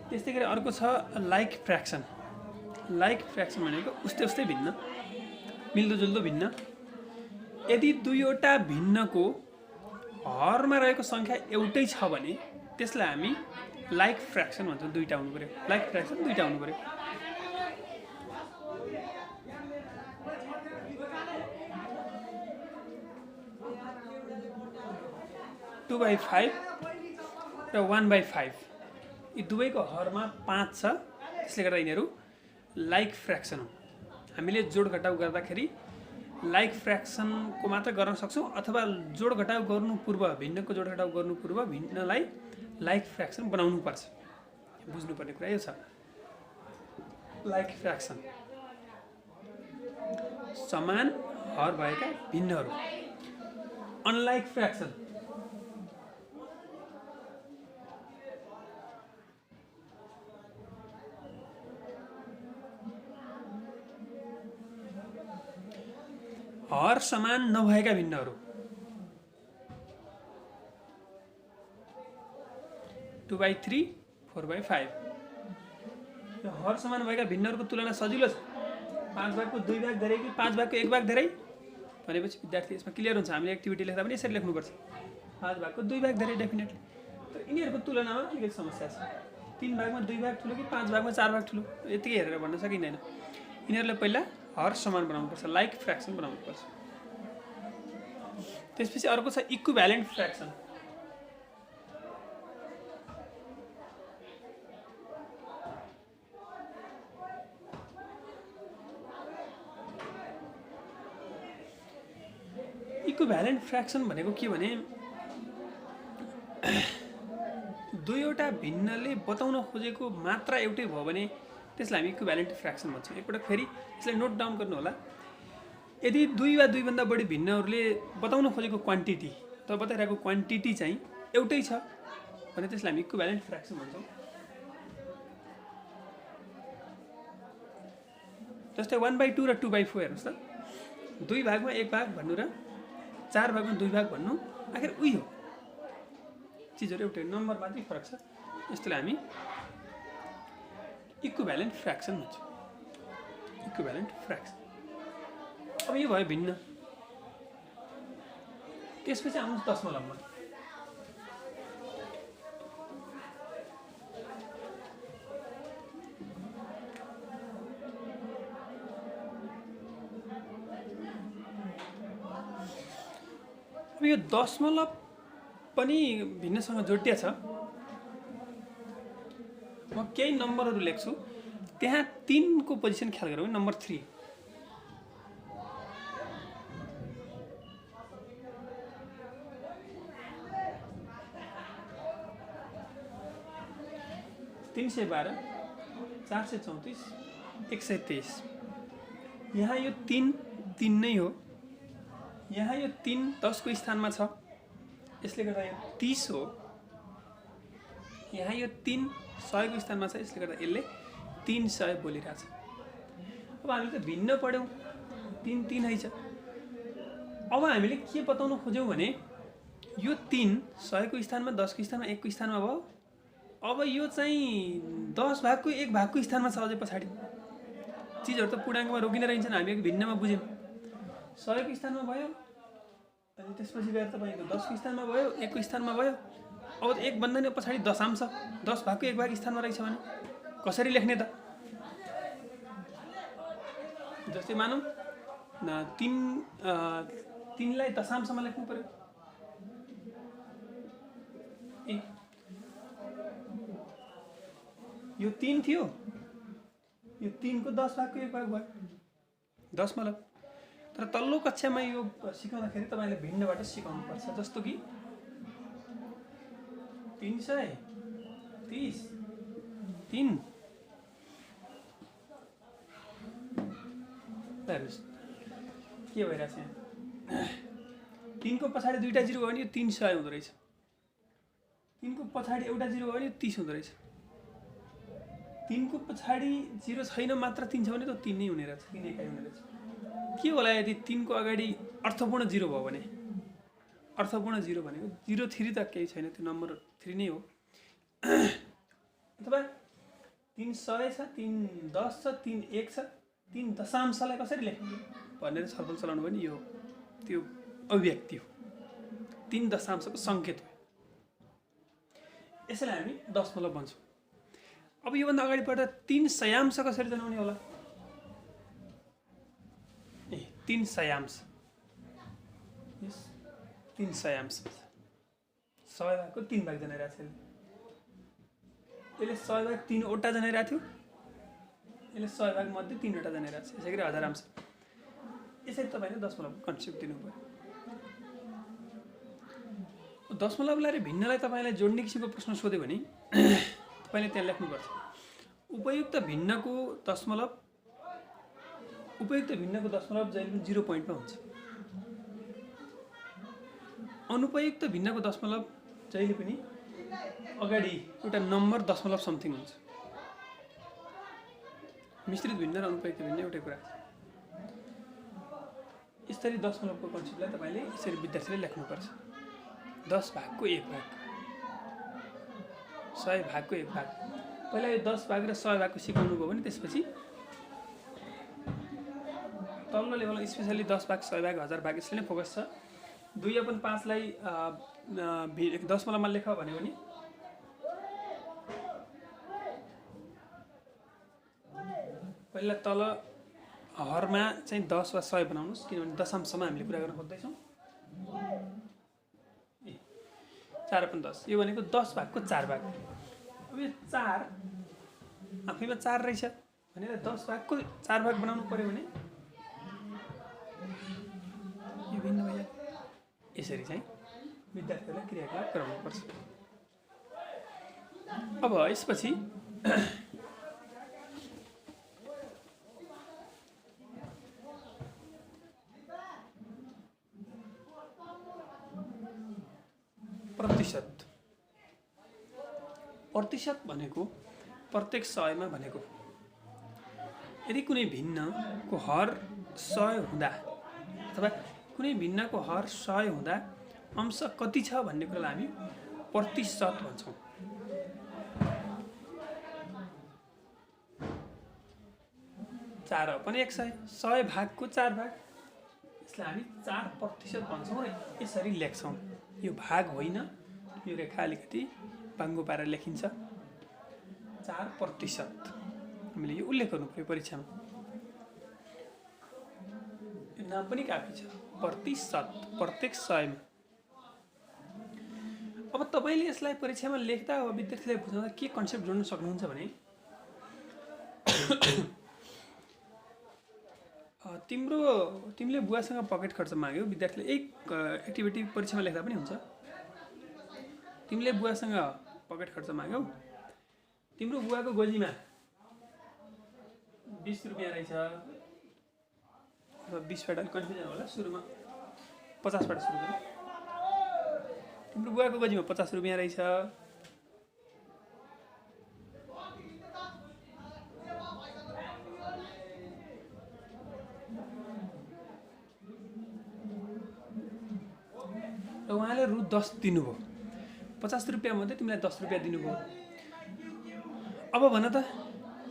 त्यस्तै गरी अर्को छ लाइक फ्र्याक्सन। लाइक फ्र्याक्सन भनेको उस्तै उस्तै भिन्न, मिल्दोजुल्दो भिन्न। यदि दुईवटा भिन्नको हरमा रहेको सङ्ख्या एउटै छ भने त्यसलाई हामी लाइक फ्र्याक्सन भन्छौँ। दुईटा हुनु पऱ्यो, लाइक फ्र्याक्सन दुईटा हुनु पऱ्यो। टू बाई फाइभ र 1/5 यी दुवैको हरमा 5 छ, त्यसले गर्दा यिनीहरू लाइक फ्र्याक्सन हो। हामीले जोड घटाउ गर्दाखेरि लाइक फ्र्याक्सनको मात्र गर्न सक्छौँ, अथवा जोड घटाउ गर्नु पूर्व, भिन्नको जोड घटाउ गर्नु पूर्व भिन्नलाई लाइक फ्र्याक्सन बनाउनु पर्छ। बुझ्नुपर्ने कुरा यो छ। लाइक फ्र्याक्सन समान हर भएका भिन्नहरू। अनलाइक फ्र्याक्सन हर समान नभएका भिन्नहरू। 2/3 4/5 यो हर समान भएका भिन्नहरूको तुलना सजिलो छ। 5 भागको 2 भाग धेरै कि 5 भागको 1 भाग धेरै भनेपछि विद्यार्थी यसमा क्लियर हुन्छ। हामीले एक्टिभिटी लेख्दा पनि यसरी लेख्नुपर्छ, 5 भागको 2 भाग धेरै डेफिनेटली। तर यिनीहरूको तुलनामा अलिकति समस्या छ। 3 भागमा 2 भाग ठुलो कि 5 भागमा 4 भाग ठुलो, यतिकै हेरेर भन्न सकिँदैन। यिनीहरूलाई पहिला हर समान बनाउनुपर्छ, लाइक फ्र्याक्सन बनाउनुपर्छ। त्यसपछि अर्को छ इक्विभ्यालेन्ट फ्र्याक्सन। इक्विभ्यालेन्ट फ्र्याक्सन भनेको के भने दुईवटा भिन्नले बताउन खोजेको मात्रा एउटै भयो भने त्यसलाई हामी इक्विभ्यालेन्ट फ्र्याक्सन भन्छौँ। एकपटक फेरि यसलाई नोट डाउन गर्नु होला। यदि 2 वा 2 भन्दा बढी भिन्नहरूले बताउन खोजेको क्वान्टिटी अथवा बताइरहेको क्वान्टिटी चाहिँ एउटै छ भने त्यसलाई हामी इक्विभ्यालेन्ट फ्र्याक्सन भन्छौँ। जस्तै 1/2 र 2/4 हेर्नुहोस् त। 2 भागमा 1 भाग भन्नु र 4 भागमा 2 भाग भन्नु आखिर उही हो, चिजहरू एउटै, नम्बर मात्रै फरक छ। यस्तोलाई हामी इक्विभ्यालेन्ट फ्र्याक्सन भन्छौँ। Equivalent fraction. अब यो भयो भिन्न। त्यसपछि आउनुहोस् दशमलवमा। अब यो दशमलव पनि भिन्नसँग जोडिया छ। म केही नम्बरहरू लेख्छु, त्यहाँ 3 को पोजिसन ख्याल गरौँ। नम्बर 3 312 434 123। यहाँ यो 3 नै हो। यहाँ यो 3 10 को स्थानमा छ, यसले गर्दा यो 30 हो। यहाँ यो 3 100 को स्थानमा छ, यसले गर्दा यसले 300 बोलिरहेछ। अब हामीले त भिन्न पढ्यौँ, 3 है छ। अब हामीले के बताउन खोज्यौँ भने यो 3 100 को स्थानमा, 10 को स्थानमा, 1 को स्थानमा भयो। अब यो चाहिँ 10 भागको 1 भागको स्थानमा छ अझै पछाडि। चिजहरू त पूर्णाङ्कमा रोकिन रहन्छन्, हामी भिन्नमा बुझ्यौँ। 100 को स्थानमा भयो, अनि त्यसपछि गएर तपाईँको 10 को स्थानमा भयो, 1 को स्थानमा भयो। अब 1 भन्दा नि पछाडि दशांश 10 भागको 1 भाग स्थानमा रहेछ भने कसरी लेख्ने त? जस्तै मानौँ 3 लाई दशांशमा लेख्नु पर्यो। यो 3 थियो, यो 3 को 10 भागको 1 भाग भयो दशमलव। तर तल्लो कक्षामा यो सिकाउँदाखेरि तपाईँले भिन्नबाट सिकाउनु पर्छ। जस्तो कि 330 3 के भइरहेछ यहाँ? 3 को पछाडि दुईटा जिरो भयो भने यो 300 हुँदो रहेछ। 3 को पछाडि एउटा जिरो भयो भने यो 30 हुँदो रहेछ। 3 को पछाडि जिरो छैन, मात्र 3 छ भने त 3 नै हुने रहेछ, 3 एकाइ हुने रहेछ। के होला यदि 3 को अगाडि अर्थपूर्ण जिरो भयो भने? अर्थपूर्ण जिरो भनेको 03 त केही छैन, त्यो नम्बर 3 नै हो। अथवा 300 छ, 310 छ, 31 छ, 3 दशांशलाई कसरी लेख्ने भनेर छलफल चलाउनु पनि यो त्यो अभिव्यक्ति हो, 3 दशांशको सङ्केत हो। यसैलाई हामी दशमलव भन्छौँ। अब योभन्दा अगाडि बढ्दा 3 सयांश कसरी जनाउने होला? 3 सयांश, 3 सयांश 100 भागको 3 भाग जनाइरहेको छ। यसले 100 भाग 3 वटा जनाइरहेको थियो, यसले 100 भाग मध्ये 3 वटा जनाइरहेको छ। यसै गरी हजारांश। यसरी तपाईँले दशमलवको कन्सेप्ट दिनु पर्यो। दशमलवलाई र भिन्नलाई तपाईँलाई जोड्ने किसिमको प्रश्न सोध्यो भने तपाईँले त्यहाँ लेख्नुपर्छ उपयुक्त भिन्नको दशमलव जहिले पनि 0 पोइन्टमा हुन्छ। अनुपयुक्त भिन्नको दशमलव जहिले पनि अगाडि एउटा नम्बर दशमलव समथिङ हुन्छ। मिश्रित भिन्न र अनुपयुक्त भिन्न एउटै कुरा। यसरी दशमलवको कन्सेप्टलाई तपाईँले यसरी विद्यार्थीले लेख्नुपर्छ। 10 भागको 1 भाग, 100 भागको 1 भाग। पहिला यो 10 भाग र 100 भागको सिकाउनु भयो भने त्यसपछि तल्लो लेभलमा स्पेसली 10 भाग, 100 भाग, 1000 भाग यसले नै फोकस छ। 2/5 लाई दशमलवमा लेख भन्यो भने पहिला तल हरमा चाहिँ 10 वा 100 बनाउनुस्, किनभने दशांशमा हामीले कुरा गर्न खोज्दैछौँ। 4/10 यो भनेको 10 भागको 4 भाग। अब यो 4 आफैमा 4 रहेछ भनेर 10 भागको 4 भाग बनाउनु पर्यो भने यो भिन्न भइहाल्यो। यसरी चाहिँ विद्यार्थीहरूलाई क्रियाकलाप गराउनुपर्छ। अब यसपछि प्रतिशत भनेको प्रत्येक 100 मा भनेको यदि कुनै भिन्नको हर 100 हुँदा अथवा कुनै भिन्नको हर 100 हुँदा अंश कति छ भन्ने कुरालाई हामी प्रतिशत भन्छौँ। चार पनि 100 भागको 4 भाग, यसलाई हामी 4% भन्छौँ र यसरी लेख्छौँ। यो भाग होइन, यो रेखा अलिकति बाङ्गो पारेर लेखिन्छ। 4% हामीले यो उल्लेख गर्नु पर्यो परीक्षामा। यो नाम पनि काफी छ, प्रतिशत, प्रत्येक 100 मा। अब तपाईले यसलाई परीक्षामा लेख्दा वा विद्यार्थीलाई बुझाउँदा के कन्सेप्ट जोड्न सक्नुहुन्छ भने तिमीले बुवासँग पकेट खर्च माग्यौ, विद्यार्थीले एक एक्टिभिटी परीक्षामा लेख्दा पनि हुन्छ। तिमीले बुवासँग पकेट खर्च माग्यौ, तिम्रो बुवाको गोजीमा 20 रुपैयाँ रहेछ। अब 20 बाट कन्फ्युजन होला, सुरुमा 50 बाट सुरु गरौँ। तिम्रो बुवाको गोजीमा 50 रुपैयाँ रहेछ। र उहाँले रु 10 दिनुभयो। 50 रुपैयाँ मध्ये तिमीलाई 10 रुपैयाँ दिनुभयो। अब भन त,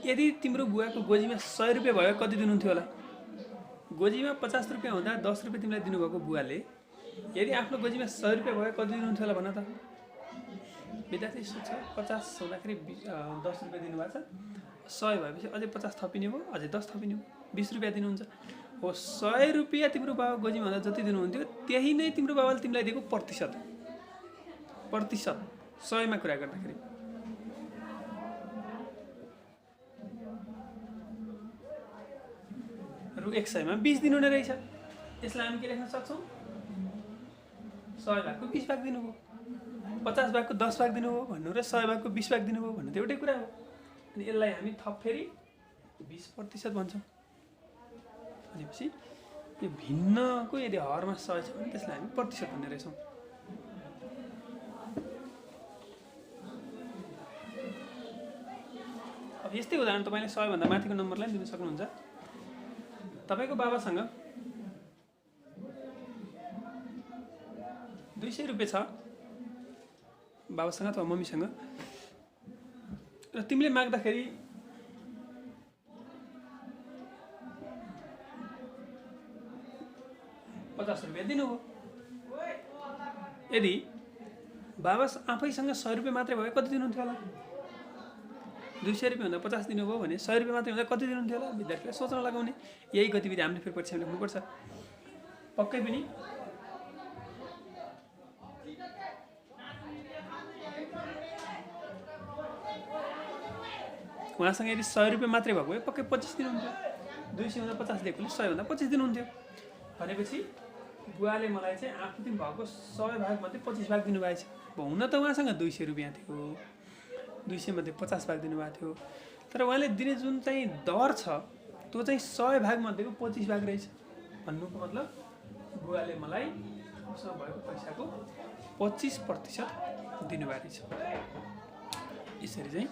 यदि तिम्रो बुवाको गोजीमा 100 रुपैयाँ भयो कति दिनुहुन्थ्यो होला? गोजीमा 50 रुपैयाँ हुँदा 10 रुपैयाँ तिमीलाई दिनुभएको बुवाले यदि आफ्नो गोजीमा 100 रुपैयाँ भयो कति दिनुहुन्थ्यो होला भन त? विद्यार्थी सोध्छ, 50 हुँदाखेरि 10 रुपैयाँ दिनुभएको छ, 100 भएपछि अझै 50 थपिने भयो, अझै 10 थपिने भयो, 20 रुपैयाँ दिनुहुन्छ। हो, 100 रुपैयाँ तिम्रो बाबा गोजीमा हुँदा जति दिनुहुन्थ्यो त्यही नै तिम्रो बाबाले तिमीलाई दिएको प्रतिशत। 100 मा कुरा गर्दाखेरि रु 100 मा 20 दिनु नै रहेछ। यसलाई हामी के लेख्न सक्छौँ? 100 भागको 20 भाग दिनुभयो, 50 भागको 10 भाग दिनुभयो भन्नु र 100 भागको 20 भाग दिनुभयो भन्नु त एउटै कुरा हो। अनि यसलाई हामी थप फेरि 20% भन्छौँ। भनेपछि यो भिन्नको यदि हरमा 100 छ भने त्यसलाई हामी प्रतिशत भन्ने रहेछौँ। अब यस्तै उदाहरण तपाईले 100 भन्दा माथिको नम्बरलाई दिन सक्नुहुन्छ। तपाईको बाबासँग 200 रुपैयाँ छ, बाबासँग अथवा मम्मीसँग, र तिमीले माग्दाखेरि 50 रुपियाँ दिनुभयो। यदि बाबा आफैसँग 100 रुपियाँ मात्रै भयो कति दिनुहुन्थ्यो होला? 200 रुपियाँ हुँदा 50 दिनुभयो भने 100 रुपियाँ मात्रै हुँदा कति दिनुहुन्थ्यो होला? विद्यार्थीलाई सोच्न लगाउने। यही गतिविधि हामीले फेरि परीक्षामा लेख्नुपर्छ पक्कै पनि। उहाँसँग यदि 100 रुपियाँ मात्रै भएको भए पक्कै 25 दिनुहुन्थ्यो। 200 हुँदा 50 दिएकोले 100 हुँदा 25 दिनुहुन्थ्यो। भनेपछि बुवाले मलाई चाहिँ आफू दिन भएको 100 भाग मध्ये 25 भाग दिनुभएको छ। हुन त उहाँसँग 200 रुपियाँ थियो, 200 मध्ये 50 भाग दिनुभएको थियो, तर उहाँले दिने जुन चाहिँ दर छ त्यो चाहिँ 100 भाग मध्येको 25 भाग रहेछ। भन्नुको मतलब बुवाले मलाई उसँग भएको पैसाको 25% दिनुभएको रहेछ। यसरी चाहिँ